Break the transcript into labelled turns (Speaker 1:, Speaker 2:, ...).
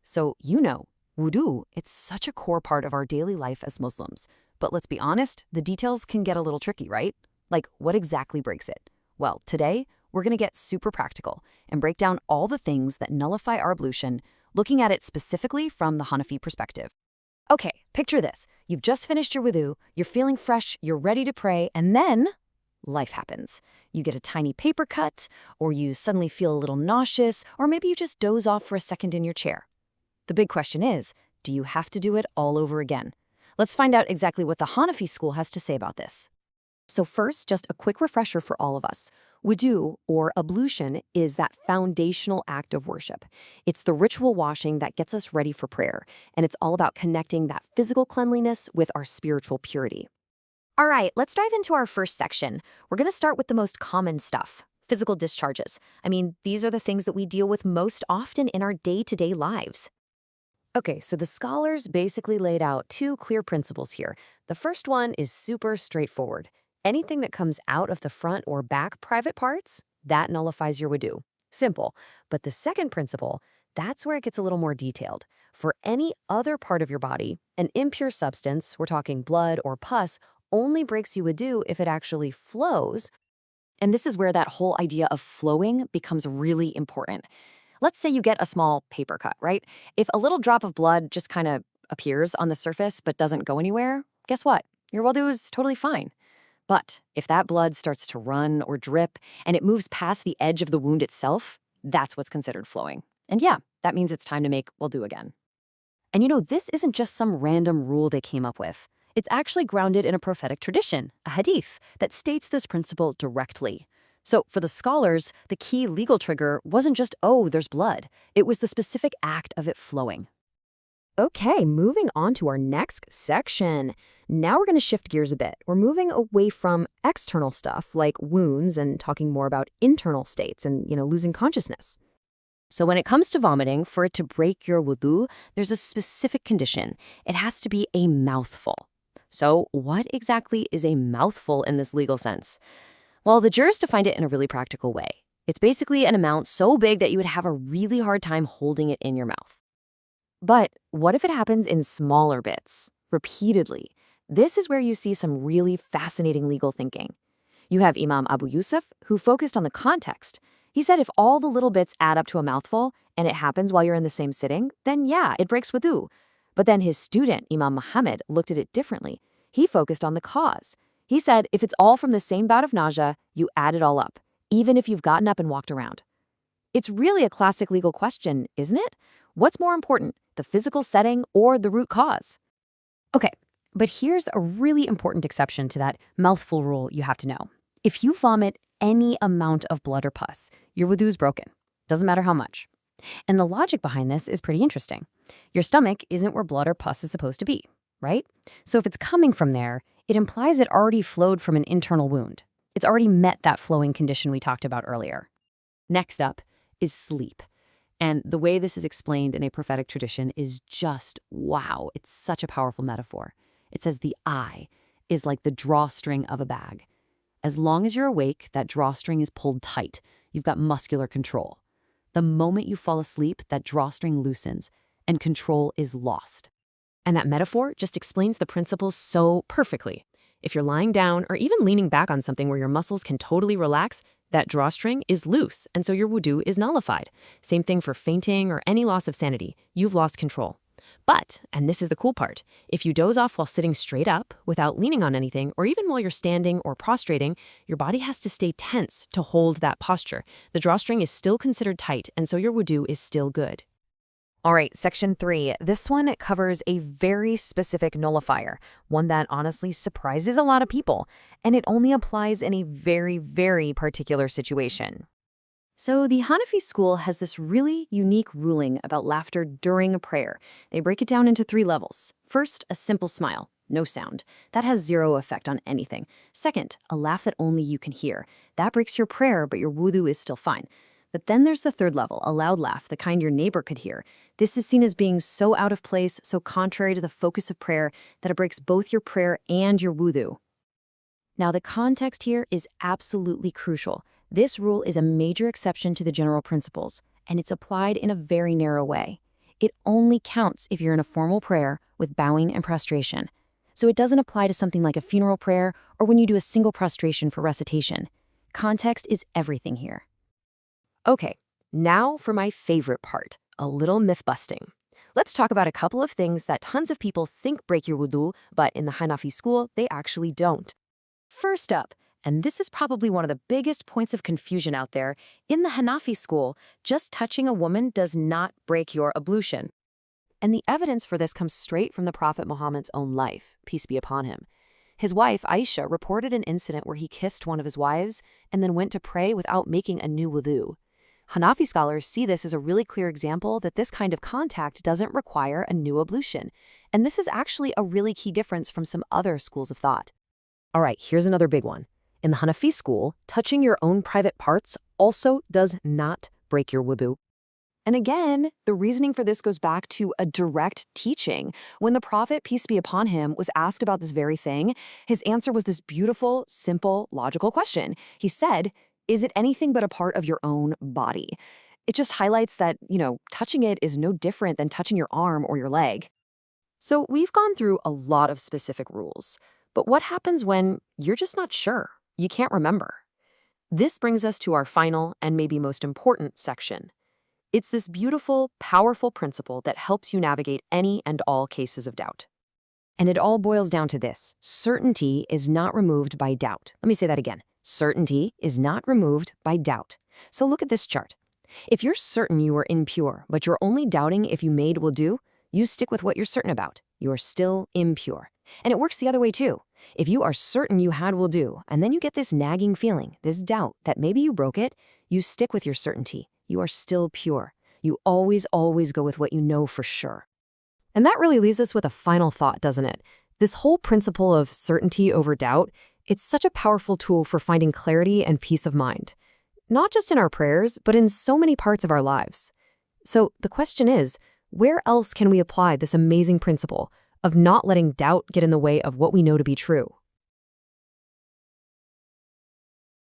Speaker 1: So, wudu, it's such a core part of our daily life as Muslims. But let's be honest, the details can get a little tricky, right? Like, what exactly breaks it? Well, today, we're going to get super practical and break down all the things that nullify our ablution, looking at it specifically from the Hanafi perspective. Okay, picture this. You've just finished your wudu, you're feeling fresh, you're ready to pray, and then life happens. You get a tiny paper cut, or you suddenly feel a little nauseous, or maybe you just doze off for a second in your chair. The big question is, do you have to do it all over again? Let's find out exactly what the Hanafi school has to say about this. So first, just a quick refresher for all of us. Wudu, or ablution, is that foundational act of worship. It's the ritual washing that gets us ready for prayer, and it's all about connecting that physical cleanliness with our spiritual purity. All right, let's dive into our first section. We're going to start with the most common stuff, physical discharges. These are the things that we deal with most often in our day-to-day lives. Okay, so the scholars basically laid out two clear principles here. The first one is super straightforward. Anything that comes out of the front or back private parts, that nullifies your wudu. Simple. But the second principle, that's where it gets a little more detailed. For any other part of your body, an impure substance, we're talking blood or pus, only breaks you wudu if it actually flows. And this is where that whole idea of flowing becomes really important. Let's say you get a small paper cut, right? If a little drop of blood just kind of appears on the surface but doesn't go anywhere, guess what? Your wudu is totally fine. But if that blood starts to run or drip and it moves past the edge of the wound itself, that's what's considered flowing. And yeah, that means it's time to make wudu again. And this isn't just some random rule they came up with. It's actually grounded in a prophetic tradition, a hadith, that states this principle directly. So for the scholars, the key legal trigger wasn't just, oh, there's blood. It was the specific act of it flowing. Okay, moving on to our next section. Now we're going to shift gears a bit. We're moving away from external stuff like wounds and talking more about internal states and, losing consciousness. So when it comes to vomiting, for it to break your wudu, there's a specific condition. It has to be a mouthful. So what exactly is a mouthful in this legal sense? Well, the jurists defined it in a really practical way. It's basically an amount so big that you would have a really hard time holding it in your mouth. But what if it happens in smaller bits, repeatedly? This is where you see some really fascinating legal thinking. You have Imam Abu Yusuf, who focused on the context. He said if all the little bits add up to a mouthful, and it happens while you're in the same sitting, then yeah, it breaks wudu. But then his student, Imam Muhammad, looked at it differently. He focused on the cause. He said if it's all from the same bout of nausea, you add it all up, even if you've gotten up and walked around. It's really a classic legal question, isn't it? What's more important, the physical setting or the root cause? Okay, but here's a really important exception to that mouthful rule you have to know. If you vomit any amount of blood or pus, your wudu's broken. Doesn't matter how much. And the logic behind this is pretty interesting. Your stomach isn't where blood or pus is supposed to be, right? So if it's coming from there, it implies it already flowed from an internal wound. It's already met that flowing condition we talked about earlier. Next up is sleep. And the way this is explained in a prophetic tradition is just wow. It's such a powerful metaphor. It says the eye is like the drawstring of a bag. As long as you're awake, that drawstring is pulled tight. You've got muscular control. The moment you fall asleep, that drawstring loosens and control is lost. And that metaphor just explains the principle so perfectly. If you're lying down or even leaning back on something where your muscles can totally relax, that drawstring is loose, and so your wudu is nullified. Same thing for fainting or any loss of sanity. You've lost control. But, and this is the cool part, if you doze off while sitting straight up, without leaning on anything, or even while you're standing or prostrating, your body has to stay tense to hold that posture. The drawstring is still considered tight, and so your wudu is still good. All right, section 3. This one covers a very specific nullifier, one that honestly surprises a lot of people, and it only applies in a very, very particular situation. So the Hanafi school has this really unique ruling about laughter during a prayer. They break it down into 3 levels. First, a simple smile, no sound. That has 0 effect on anything. Second, a laugh that only you can hear. That breaks your prayer, but your wudu is still fine. But then there's the 3rd level, a loud laugh, the kind your neighbor could hear. This is seen as being so out of place, so contrary to the focus of prayer, that it breaks both your prayer and your wudu. Now, the context here is absolutely crucial. This rule is a major exception to the general principles, and it's applied in a very narrow way. It only counts if you're in a formal prayer with bowing and prostration. So it doesn't apply to something like a funeral prayer or when you do a single prostration for recitation. Context is everything here. Okay, now for my favorite part, a little myth busting. Let's talk about a couple of things that tons of people think break your wudu, but in the Hanafi school, they actually don't. First up, and this is probably one of the biggest points of confusion out there, in the Hanafi school, just touching a woman does not break your ablution. And the evidence for this comes straight from the Prophet Muhammad's own life, peace be upon him. His wife, Aisha, reported an incident where he kissed one of his wives and then went to pray without making a new wudu. Hanafi scholars see this as a really clear example that this kind of contact doesn't require a new ablution. And this is actually a really key difference from some other schools of thought. All right, here's another big one. In the Hanafi school, touching your own private parts also does not break your wudu. And again, the reasoning for this goes back to a direct teaching. When the Prophet, peace be upon him, was asked about this very thing, his answer was this beautiful, simple, logical question. He said, "Is it anything but a part of your own body?" It just highlights that, touching it is no different than touching your arm or your leg. So we've gone through a lot of specific rules. But what happens when you're just not sure? You can't remember. This brings us to our final and maybe most important section. It's this beautiful, powerful principle that helps you navigate any and all cases of doubt. And it all boils down to this: certainty is not removed by doubt. Let me say that again. Certainty is not removed by doubt. So look at this chart. If you're certain you are impure, but you're only doubting if you made wudu, you stick with what you're certain about. You are still impure. And it works the other way too. If you are certain you had wudu, and then you get this nagging feeling, this doubt that maybe you broke it, you stick with your certainty. You are still pure. You always go with what you know for sure. And that really leaves us with a final thought, doesn't it? This whole principle of certainty over doubt, it's such a powerful tool for finding clarity and peace of mind. Not just in our prayers, but in so many parts of our lives. So the question is, where else can we apply this amazing principle of not letting doubt get in the way of what we know to be true?